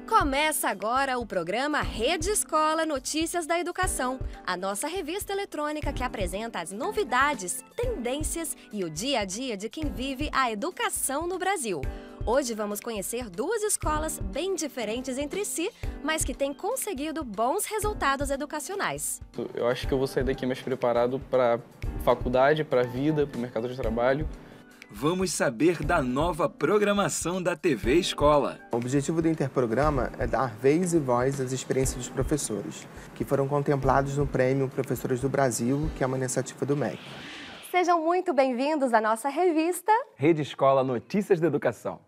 Começa agora o programa Rede Escola Notícias da Educação, a nossa revista eletrônica que apresenta as novidades, tendências e o dia a dia de quem vive a educação no Brasil. Hoje vamos conhecer duas escolas bem diferentes entre si, mas que têm conseguido bons resultados educacionais. Eu acho que eu vou sair daqui mais preparado para faculdade, para a vida, para o mercado de trabalho. Vamos saber da nova programação da TV Escola. O objetivo do Interprograma é dar vez e voz às experiências dos professores, que foram contemplados no Prêmio Professores do Brasil, que é uma iniciativa do MEC. Sejam muito bem-vindos à nossa revista Rede Escola Notícias da Educação.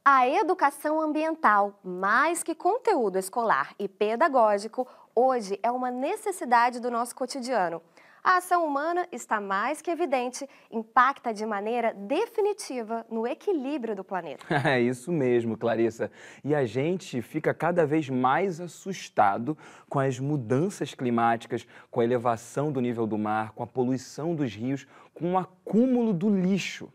A educação ambiental, mais que conteúdo escolar e pedagógico, hoje é uma necessidade do nosso cotidiano. A ação humana está mais que evidente, impacta de maneira definitiva no equilíbrio do planeta. É isso mesmo, Clarissa. E a gente fica cada vez mais assustado com as mudanças climáticas, com a elevação do nível do mar, com a poluição dos rios, com o acúmulo do lixo.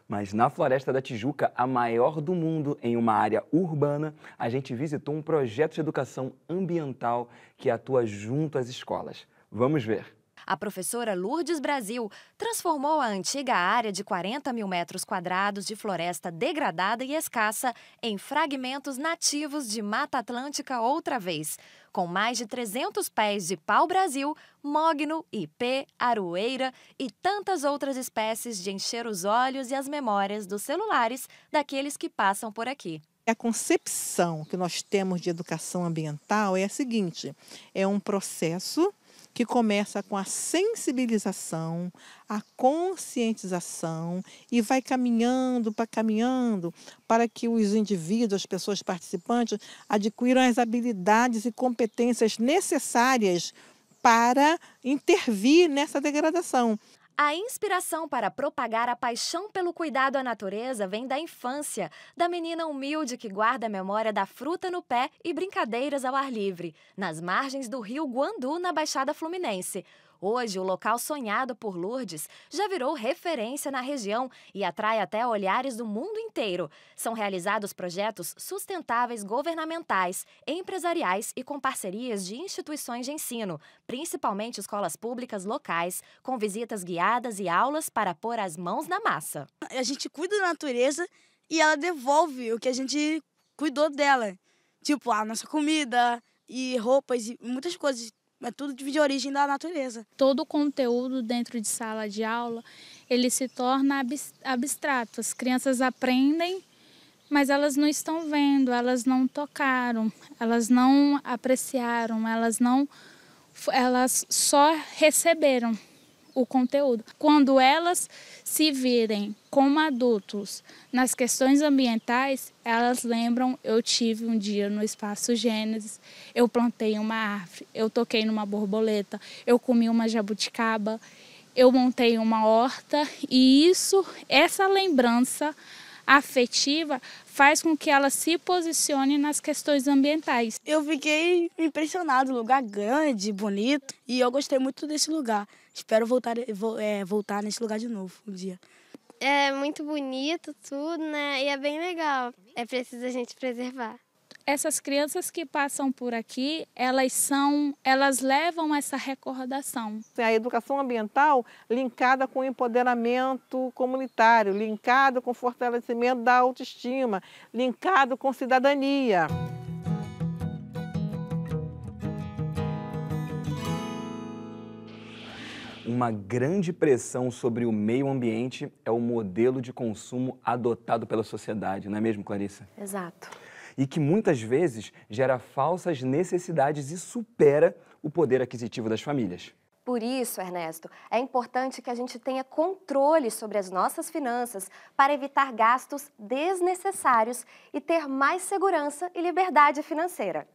Mas na Floresta da Tijuca, a maior do mundo em uma área urbana, a gente visitou um projeto de educação ambiental que atua junto às escolas. Vamos ver. A professora Lourdes Brasil transformou a antiga área de 40 mil metros quadrados de floresta degradada e escassa em fragmentos nativos de Mata Atlântica outra vez, com mais de 300 pés de pau-brasil, mogno, ipê, aroeira e tantas outras espécies de encher os olhos e as memórias dos celulares daqueles que passam por aqui. A concepção que nós temos de educação ambiental é a seguinte: é um processo que começa com a sensibilização, a conscientização e vai caminhando para que os indivíduos, as pessoas participantes, adquiram as habilidades e competências necessárias para intervir nessa degradação. A inspiração para propagar a paixão pelo cuidado à natureza vem da infância, da menina humilde que guarda a memória da fruta no pé e brincadeiras ao ar livre, nas margens do rio Guandu, na Baixada Fluminense. Hoje, o local sonhado por Lourdes já virou referência na região e atrai até olhares do mundo inteiro. São realizados projetos sustentáveis governamentais, empresariais e com parcerias de instituições de ensino, principalmente escolas públicas locais, com visitas guiadas e aulas para pôr as mãos na massa. A gente cuida da natureza e ela devolve o que a gente cuidou dela. Tipo, a nossa comida e roupas e muitas coisas. É tudo de origem da natureza. Todo o conteúdo dentro de sala de aula, ele se torna abstrato. As crianças aprendem, mas elas não estão vendo, elas não tocaram, elas não apreciaram, elas só receberam o conteúdo. Quando elas se virem como adultos nas questões ambientais, elas lembram: eu tive um dia no Espaço Gênesis, eu plantei uma árvore, eu toquei numa borboleta, eu comi uma jabuticaba, eu montei uma horta, e essa lembrança afetiva faz com que ela se posicione nas questões ambientais. Eu fiquei impressionado, lugar grande, bonito, e eu gostei muito desse lugar. Espero voltar nesse lugar de novo um dia. É muito bonito tudo, né? E é bem legal. É preciso a gente preservar. Essas crianças que passam por aqui, elas levam essa recordação. A educação ambiental linkada com o empoderamento comunitário, linkado com o fortalecimento da autoestima, linkado com cidadania. Uma grande pressão sobre o meio ambiente é o modelo de consumo adotado pela sociedade, não é mesmo, Clarissa? Exato. E que muitas vezes gera falsas necessidades e supera o poder aquisitivo das famílias. Por isso, Ernesto, é importante que a gente tenha controle sobre as nossas finanças para evitar gastos desnecessários e ter mais segurança e liberdade financeira.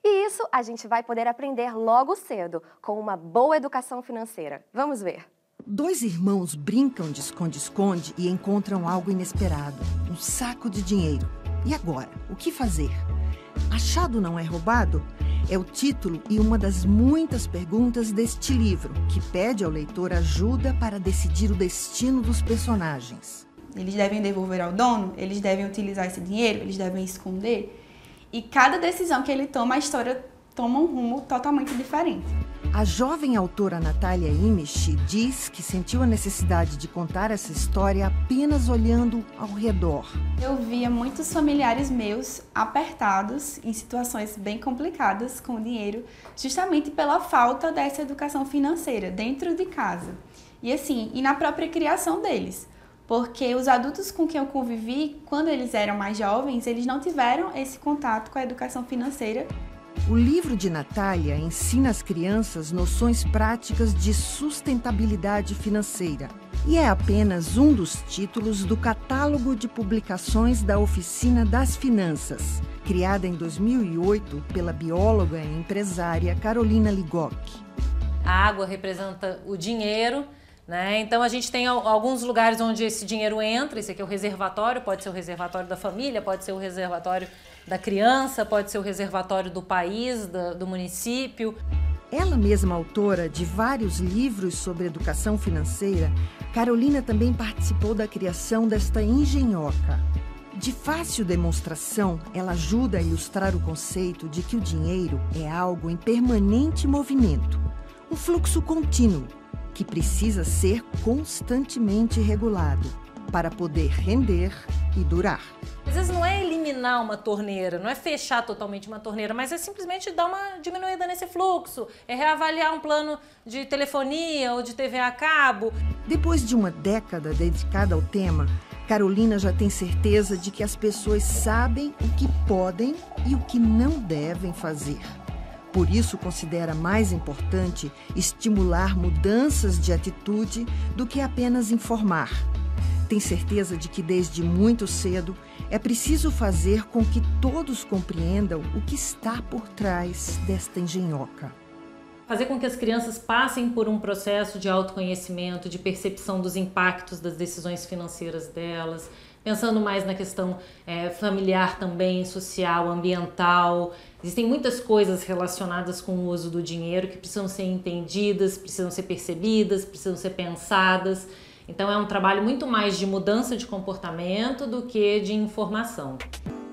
E isso a gente vai poder aprender logo cedo, com uma boa educação financeira. Vamos ver. Dois irmãos brincam de esconde-esconde e encontram algo inesperado, um saco de dinheiro. E agora? O que fazer? Achado não é roubado? É o título e uma das muitas perguntas deste livro, que pede ao leitor ajuda para decidir o destino dos personagens. Eles devem devolver ao dono, eles devem utilizar esse dinheiro, eles devem esconder. E cada decisão que ele toma, a história toma um rumo totalmente diferente. A jovem autora Natália Imisch diz que sentiu a necessidade de contar essa história apenas olhando ao redor. Eu via muitos familiares meus apertados em situações bem complicadas com o dinheiro, justamente pela falta dessa educação financeira dentro de casa. E assim, e na própria criação deles. Porque os adultos com quem eu convivi, quando eles eram mais jovens, eles não tiveram esse contato com a educação financeira. O livro de Natália ensina às crianças noções práticas de sustentabilidade financeira e é apenas um dos títulos do catálogo de publicações da Oficina das Finanças, criada em 2008 pela bióloga e empresária Carolina Ligoc. A água representa o dinheiro, né? Então a gente tem alguns lugares onde esse dinheiro entra. Esse aqui é o reservatório, pode ser o reservatório da família, pode ser o reservatório da criança, pode ser o reservatório do país, do município. Ela mesma autora de vários livros sobre educação financeira, Carolina também participou da criação desta engenhoca. De fácil demonstração, ela ajuda a ilustrar o conceito de que o dinheiro é algo em permanente movimento, um fluxo contínuo, que precisa ser constantemente regulado para poder render e durar. Às vezes não é eliminar uma torneira, não é fechar totalmente uma torneira, mas é simplesmente dar uma diminuída nesse fluxo, é reavaliar um plano de telefonia ou de TV a cabo. Depois de uma década dedicada ao tema, Carolina já tem certeza de que as pessoas sabem o que podem e o que não devem fazer. Por isso, considera mais importante estimular mudanças de atitude do que apenas informar. Tem certeza de que desde muito cedo é preciso fazer com que todos compreendam o que está por trás desta engenhoca. Fazer com que as crianças passem por um processo de autoconhecimento, de percepção dos impactos das decisões financeiras delas, pensando mais na questão familiar também, social, ambiental. Existem muitas coisas relacionadas com o uso do dinheiro que precisam ser entendidas, precisam ser percebidas, precisam ser pensadas. Então é um trabalho muito mais de mudança de comportamento do que de informação.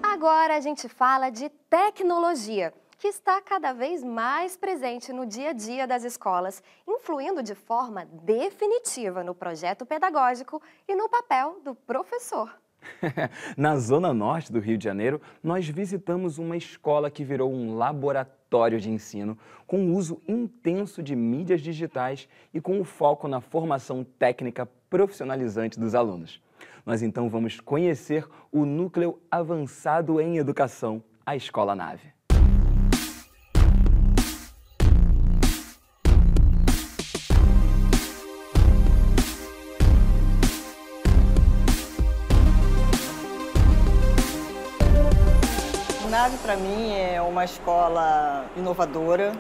Agora a gente fala de tecnologia, que está cada vez mais presente no dia a dia das escolas, influindo de forma definitiva no projeto pedagógico e no papel do professor. Na zona norte do Rio de Janeiro, nós visitamos uma escola que virou um laboratório de ensino com o uso intenso de mídias digitais e com o foco na formação técnica profissionalizante dos alunos. Nós então vamos conhecer o Núcleo Avançado em Educação, a Escola Nave. A Nave, para mim, é uma escola inovadora,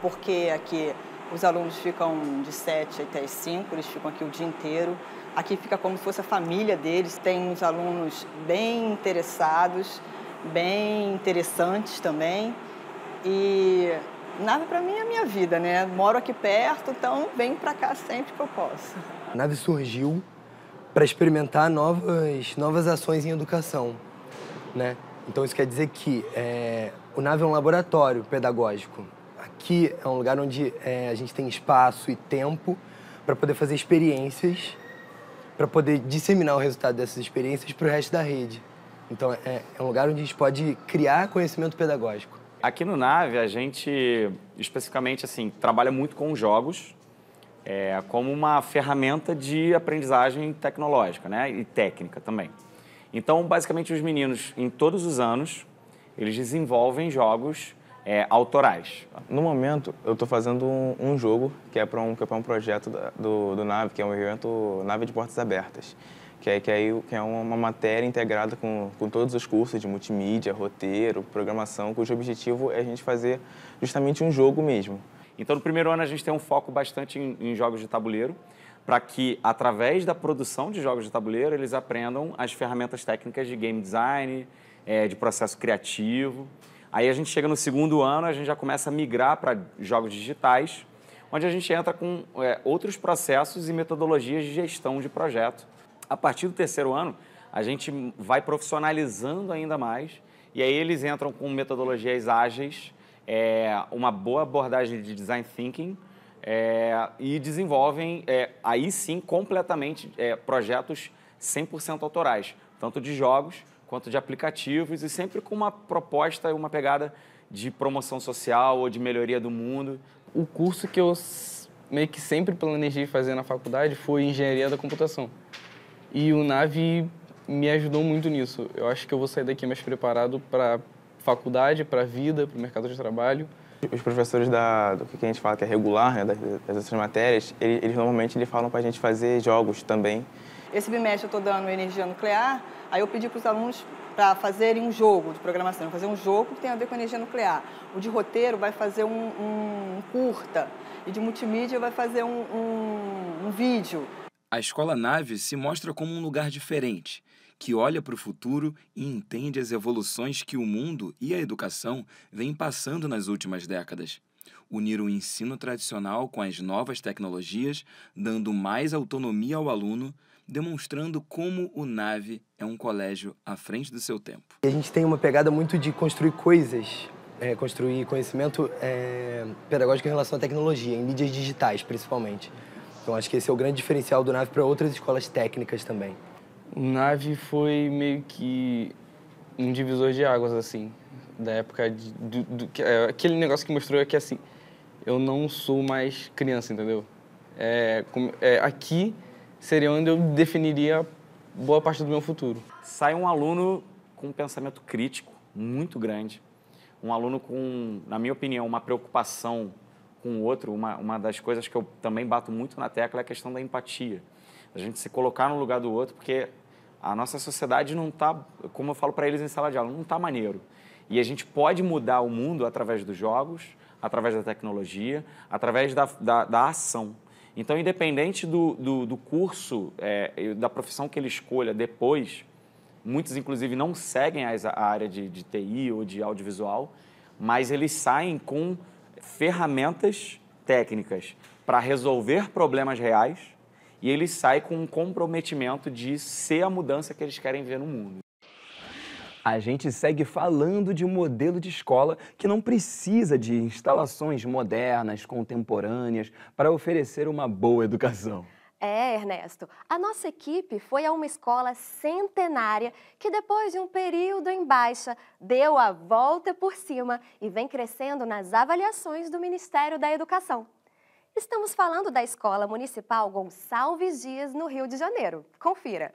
porque aqui os alunos ficam de 7 até as 5, eles ficam aqui o dia inteiro. Aqui fica como se fosse a família deles, tem uns alunos bem interessados, bem interessantes também. E Nave, para mim, é a minha vida, né? Moro aqui perto, então venho para cá sempre que eu posso. A Nave surgiu para experimentar novas ações em educação, né? Então, isso quer dizer que o Nave é um laboratório pedagógico. Aqui é um lugar onde a gente tem espaço e tempo para poder fazer experiências, para poder disseminar o resultado dessas experiências para o resto da rede. Então, é um lugar onde a gente pode criar conhecimento pedagógico. Aqui no Nave, a gente, especificamente, assim, trabalha muito com jogos como uma ferramenta de aprendizagem tecnológica, né? E técnica também. Então, basicamente, os meninos, em todos os anos, eles desenvolvem jogos autorais. No momento, eu estou fazendo um jogo que é para um projeto do Nave, que é um evento Nave de Portas Abertas, que é uma matéria integrada com todos os cursos de multimídia, roteiro, programação, cujo objetivo é a gente fazer justamente um jogo mesmo. Então, no primeiro ano, a gente tem um foco bastante em jogos de tabuleiro, para que, através da produção de jogos de tabuleiro, eles aprendam as ferramentas técnicas de game design, de processo criativo. Aí a gente chega no segundo ano, a gente já começa a migrar para jogos digitais, onde a gente entra com outros processos e metodologias de gestão de projeto. A partir do terceiro ano, a gente vai profissionalizando ainda mais, e aí eles entram com metodologias ágeis, uma boa abordagem de design thinking, e desenvolvem, aí sim, completamente projetos 100% autorais, tanto de jogos quanto de aplicativos, e sempre com uma proposta e uma pegada de promoção social ou de melhoria do mundo. O curso que eu meio que sempre planejei fazer na faculdade foi Engenharia da Computação. E o NAVE me ajudou muito nisso. Eu acho que eu vou sair daqui mais preparado para faculdade, para a vida, para o mercado de trabalho. Os professores do que a gente fala que é regular, né, das outras matérias, eles normalmente falam para a gente fazer jogos também. Esse bimestre eu estou dando energia nuclear, aí eu pedi para os alunos para fazerem um jogo de programação, fazer um jogo que tem a ver com energia nuclear. O de roteiro vai fazer um curta, e de multimídia vai fazer um vídeo. A Escola NAVE se mostra como um lugar diferente, que olha para o futuro e entende as evoluções que o mundo e a educação vêm passando nas últimas décadas. Unir o ensino tradicional com as novas tecnologias, dando mais autonomia ao aluno, demonstrando como o NAVE é um colégio à frente do seu tempo. A gente tem uma pegada muito de construir coisas, construir conhecimento pedagógico em relação à tecnologia, em mídias digitais, principalmente. Então, acho que esse é o grande diferencial do NAVE para outras escolas técnicas também. O NAVE foi meio que um divisor de águas, assim, da época aquele negócio que mostrou que, assim, eu não sou mais criança, entendeu? Aqui seria onde eu definiria boa parte do meu futuro. Sai um aluno com um pensamento crítico muito grande, um aluno com, na minha opinião, uma preocupação com o outro. Uma das coisas que eu também bato muito na tecla é a questão da empatia. A gente se colocar no lugar do outro, porque a nossa sociedade não está, como eu falo para eles em sala de aula, não está maneiro. E a gente pode mudar o mundo através dos jogos, através da tecnologia, através da ação. Então, independente do curso, da profissão que ele escolha depois, muitos, inclusive, não seguem a área de TI ou de audiovisual, mas eles saem com ferramentas técnicas para resolver problemas reais, e eles saem com um comprometimento de ser a mudança que eles querem ver no mundo. A gente segue falando de um modelo de escola que não precisa de instalações modernas, contemporâneas, para oferecer uma boa educação. Ernesto, a nossa equipe foi a uma escola centenária que, depois de um período em baixa, deu a volta por cima e vem crescendo nas avaliações do Ministério da Educação. Estamos falando da Escola Municipal Gonçalves Dias, no Rio de Janeiro. Confira.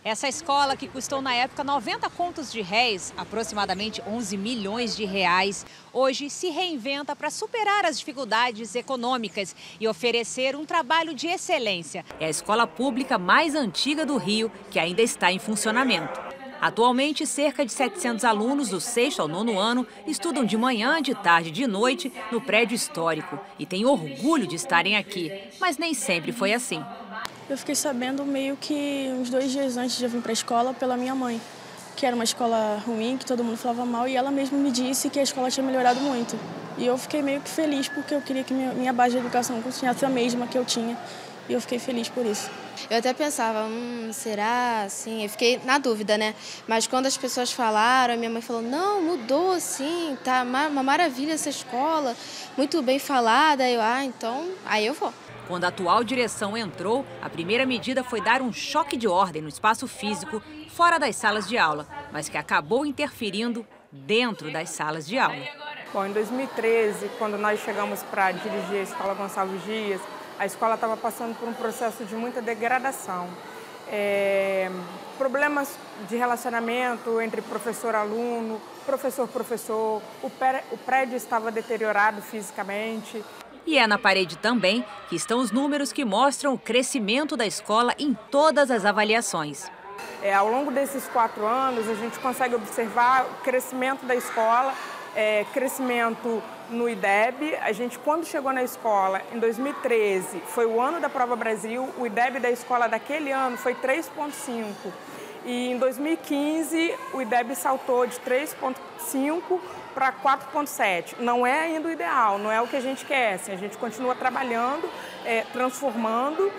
Essa escola, que custou na época 90 contos de réis, aproximadamente 11 milhões de reais, hoje se reinventa para superar as dificuldades econômicas e oferecer um trabalho de excelência. É a escola pública mais antiga do Rio, que ainda está em funcionamento. Atualmente, cerca de 700 alunos do 6º ao 9º ano estudam de manhã, de tarde e de noite no prédio histórico e têm orgulho de estarem aqui, mas nem sempre foi assim. Eu fiquei sabendo meio que uns 2 dias antes de eu vir para a escola pela minha mãe, que era uma escola ruim, que todo mundo falava mal, e ela mesma me disse que a escola tinha melhorado muito. E eu fiquei meio que feliz porque eu queria que minha base de educação continuasse a mesma que eu tinha, e eu fiquei feliz por isso. Eu até pensava, será assim? Eu fiquei na dúvida, né? Mas quando as pessoas falaram, a minha mãe falou, não, mudou sim, tá uma maravilha essa escola, muito bem falada. Então, aí eu vou. Quando a atual direção entrou, a primeira medida foi dar um choque de ordem no espaço físico, fora das salas de aula, mas que acabou interferindo dentro das salas de aula. Bom, em 2013, quando nós chegamos para dirigir a Escola Gonçalves Dias, a escola estava passando por um processo de muita degradação. Problemas de relacionamento entre professor-aluno, professor-professor, o prédio estava deteriorado fisicamente. E é na parede também que estão os números que mostram o crescimento da escola em todas as avaliações. Ao longo desses 4 anos, a gente consegue observar o crescimento da escola, crescimento no IDEB. A gente, quando chegou na escola, em 2013, foi o ano da Prova Brasil, o IDEB da escola daquele ano foi 3,5. E em 2015, o IDEB saltou de 3,5 para 4,7. Não é ainda o ideal, não é o que a gente quer. Assim, a gente continua trabalhando, transformando,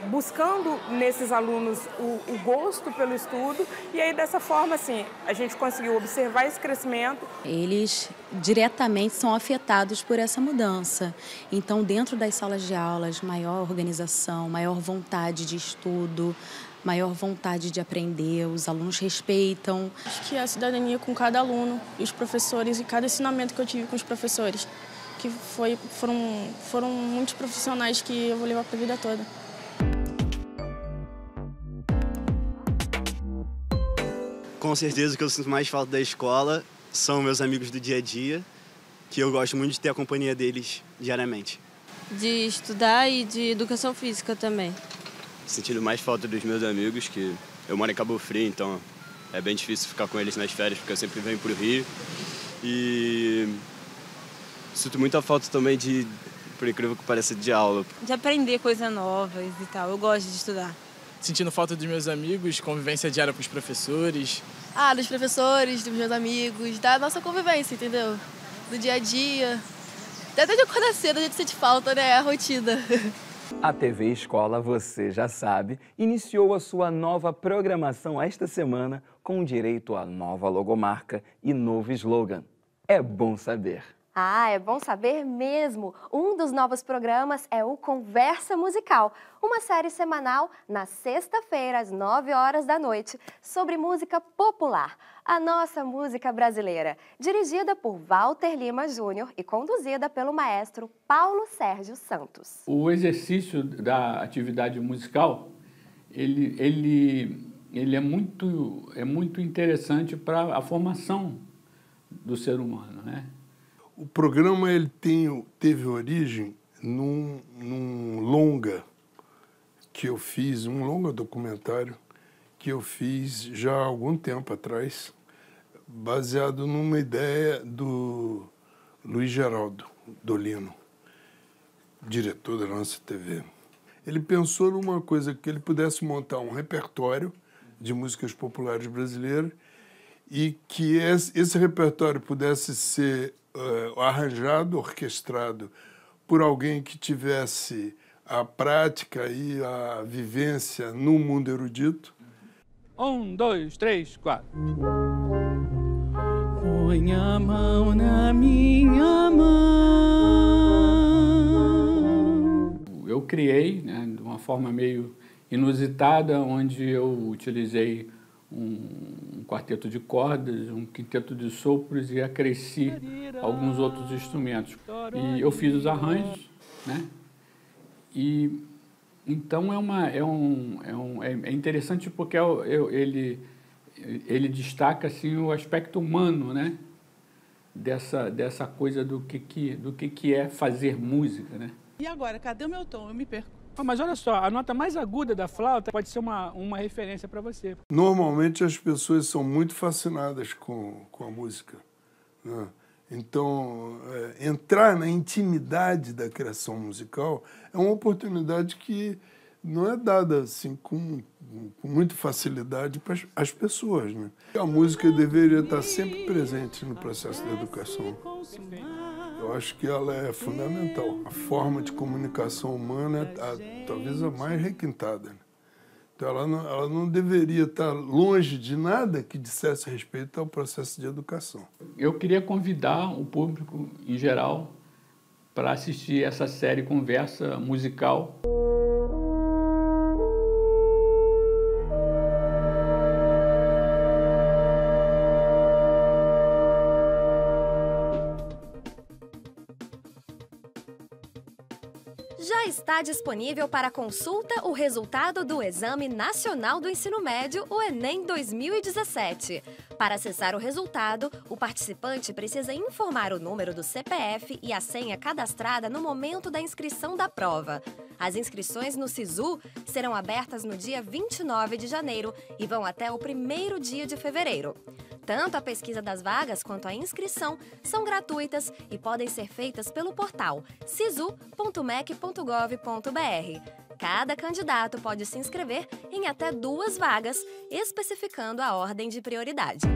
buscando nesses alunos o gosto pelo estudo. E aí, dessa forma, assim, a gente conseguiu observar esse crescimento. Eles diretamente são afetados por essa mudança. Então, dentro das salas de aulas, maior organização, maior vontade de estudo, maior vontade de aprender, os alunos respeitam. Acho que a cidadania com cada aluno, e os professores, e cada ensinamento que eu tive com os professores, que foram muitos profissionais que eu vou levar para a vida toda. Com certeza o que eu sinto mais falta da escola são meus amigos do dia a dia, que eu gosto muito de ter a companhia deles diariamente. De estudar e de educação física também. Sentindo mais falta dos meus amigos, que eu moro em Cabo Frio, então é bem difícil ficar com eles nas férias, porque eu sempre venho pro Rio. E sinto muita falta também de, por incrível que pareça, de aula. De aprender coisas novas e tal, eu gosto de estudar. Sentindo falta dos meus amigos, convivência diária com os professores. Dos professores, dos meus amigos, da nossa convivência, entendeu? Do dia a dia. Até de acordar cedo a gente sente falta, né? A rotina. A TV Escola, você já sabe, iniciou a sua nova programação esta semana com direito a nova logomarca e novo slogan. É bom saber. É bom saber mesmo! Um dos novos programas é o Conversa Musical, uma série semanal na sexta-feira, às 9 horas da noite, sobre música popular, a nossa música brasileira, dirigida por Walter Lima Júnior e conduzida pelo maestro Paulo Sérgio Santos. O exercício da atividade musical, ele é muito interessante para a formação do ser humano, né? O programa teve origem num longa que eu fiz, um longa documentário que eu fiz já há algum tempo atrás, baseado numa ideia do Luiz Geraldo Dolino, diretor da nossa TV. Ele pensou numa coisa que ele pudesse montar um repertório de músicas populares brasileiras e que esse repertório pudesse ser arranjado, orquestrado por alguém que tivesse a prática e a vivência no mundo erudito. 1, 2, 3, 4. Põe a mão na minha mão. Eu criei, né, de uma forma meio inusitada, onde eu utilizei um quarteto de cordas, um quinteto de sopros e acresci alguns outros instrumentos. E eu fiz os arranjos, né? E então é interessante porque ele destaca assim o aspecto humano, né? Dessa coisa do que é fazer música, né? E agora, cadê o meu tom? Eu me perco. Mas olha só, a nota mais aguda da flauta pode ser uma referência para você. Normalmente as pessoas são muito fascinadas com a música, né? Então, entrar na intimidade da criação musical é uma oportunidade que não é dada assim com muita facilidade para as pessoas, né? A música deveria estar sempre presente no processo da educação. Eu acho que ela é fundamental. A forma de comunicação humana é talvez a mais requintada, né? Então ela não deveria estar longe de nada que dissesse respeito ao processo de educação. Eu queria convidar o público em geral para assistir essa série Conversa Musical. Já está disponível para consulta o resultado do Exame Nacional do Ensino Médio, o Enem 2017. Para acessar o resultado, o participante precisa informar o número do CPF e a senha cadastrada no momento da inscrição da prova. As inscrições no SISU serão abertas no dia 29 de janeiro e vão até o 1º dia de fevereiro. Tanto a pesquisa das vagas quanto a inscrição são gratuitas e podem ser feitas pelo portal sisu.mec.gov.br. Cada candidato pode se inscrever em até 2 vagas, especificando a ordem de prioridade.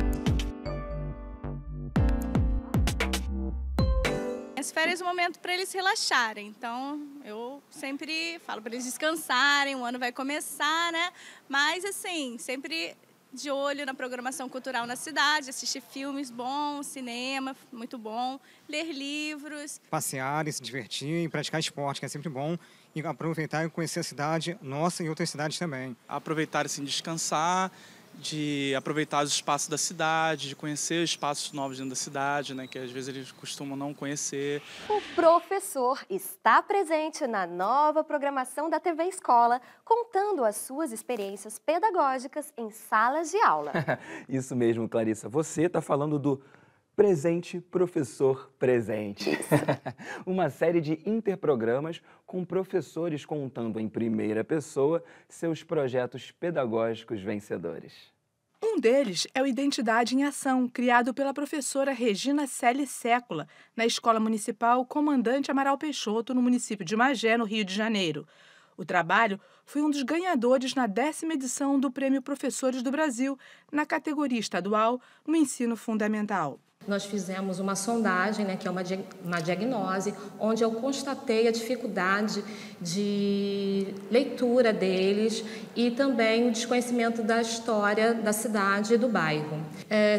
As férias é um momento para eles relaxarem, então eu sempre falo para eles descansarem, o ano vai começar, né? Mas assim, sempre de olho na programação cultural na cidade, assistir filmes bons, cinema, muito bom, ler livros. Passear, se divertir, praticar esporte, que é sempre bom, e aproveitar e conhecer a cidade, nossa e outras cidades também. Aproveitar, assim, descansar, de aproveitar os espaços da cidade, de conhecer espaços novos dentro da cidade, né, que às vezes eles costumam não conhecer. O professor está presente na nova programação da TV Escola, contando as suas experiências pedagógicas em salas de aula. Isso mesmo, Clarissa. Você está falando do Presente Professor Presente. Uma série de interprogramas com professores contando em primeira pessoa seus projetos pedagógicos vencedores. Um deles é o Identidade em Ação, criado pela professora Regina Celi Sécula, na Escola Municipal Comandante Amaral Peixoto, no município de Magé, no Rio de Janeiro. O trabalho foi um dos ganhadores na 10ª edição do Prêmio Professores do Brasil, na categoria estadual no ensino fundamental. Nós fizemos uma sondagem, né, que é uma diagnose, onde eu constatei a dificuldade de leitura deles e também o desconhecimento da história da cidade e do bairro.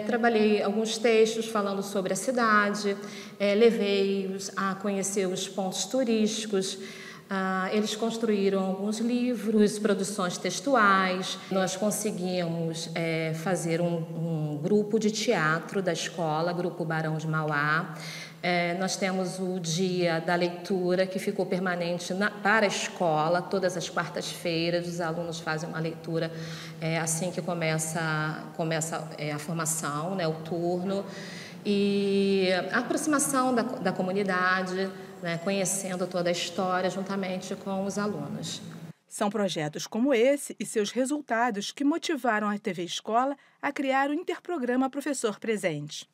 Trabalhei alguns textos falando sobre a cidade, levei-os a conhecer os pontos turísticos. Eles construíram alguns livros, produções textuais. Nós conseguimos fazer um grupo de teatro da escola, Grupo Barão de Mauá. Nós temos o Dia da Leitura, que ficou permanente para a escola. Todas as quartas-feiras, os alunos fazem uma leitura assim que começa a formação, né, o turno. E a aproximação da comunidade, né, conhecendo toda a história juntamente com os alunos. São projetos como esse e seus resultados que motivaram a TV Escola a criar o interprograma Professor Presente.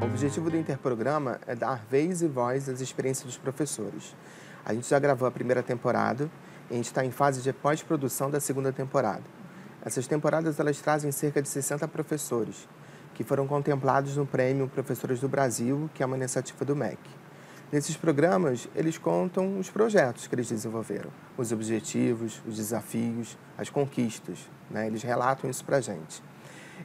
O objetivo do interprograma é dar vez e voz às experiências dos professores. A gente já gravou a primeira temporada e a gente está em fase de pós-produção da segunda temporada. Essas temporadas elas trazem cerca de 60 professores, que foram contemplados no Prêmio Professores do Brasil, que é uma iniciativa do MEC. Nesses programas, eles contam os projetos que eles desenvolveram, os objetivos, os desafios, as conquistas, né? Eles relatam isso para a gente.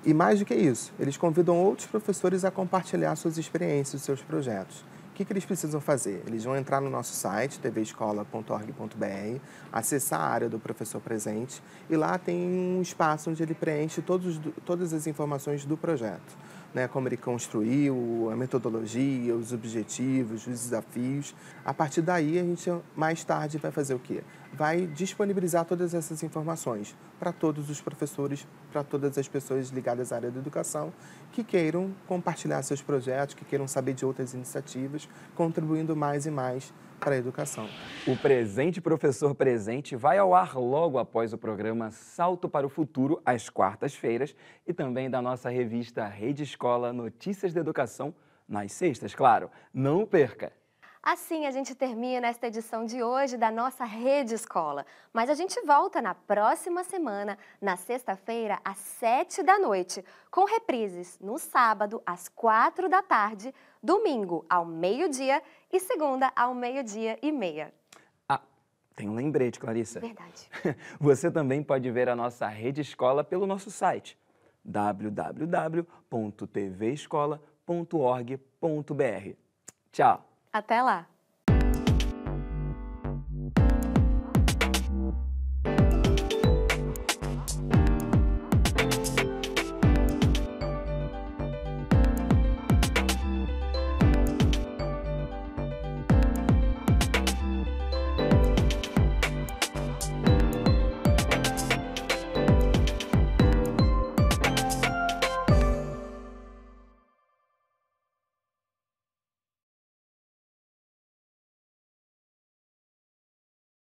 E mais do que isso, eles convidam outros professores a compartilhar suas experiências, seus projetos. O que eles precisam fazer? Eles vão entrar no nosso site, tvescola.org.br, acessar a área do Professor Presente e lá tem um espaço onde ele preenche todas as informações do projeto, né? Como ele construiu, a metodologia, os objetivos, os desafios. A partir daí, a gente mais tarde vai fazer o quê? Vai disponibilizar todas essas informações para todos os professores, para todas as pessoas ligadas à área da educação que queiram compartilhar seus projetos, que queiram saber de outras iniciativas, contribuindo mais e mais para a educação. O Presente Professor Presente vai ao ar logo após o programa Salto para o Futuro, às quartas-feiras, e também da nossa revista Rede Escola Notícias da Educação, nas sextas, claro. Não perca! Assim a gente termina esta edição de hoje da nossa Rede Escola. Mas a gente volta na próxima semana, na sexta-feira, às 7h, com reprises no sábado, às 4h, domingo, ao meio-dia e segunda, ao 12h30. Ah, tem um lembrete, Clarissa. Verdade. Você também pode ver a nossa Rede Escola pelo nosso site, www.tvescola.org.br. Tchau! Até lá!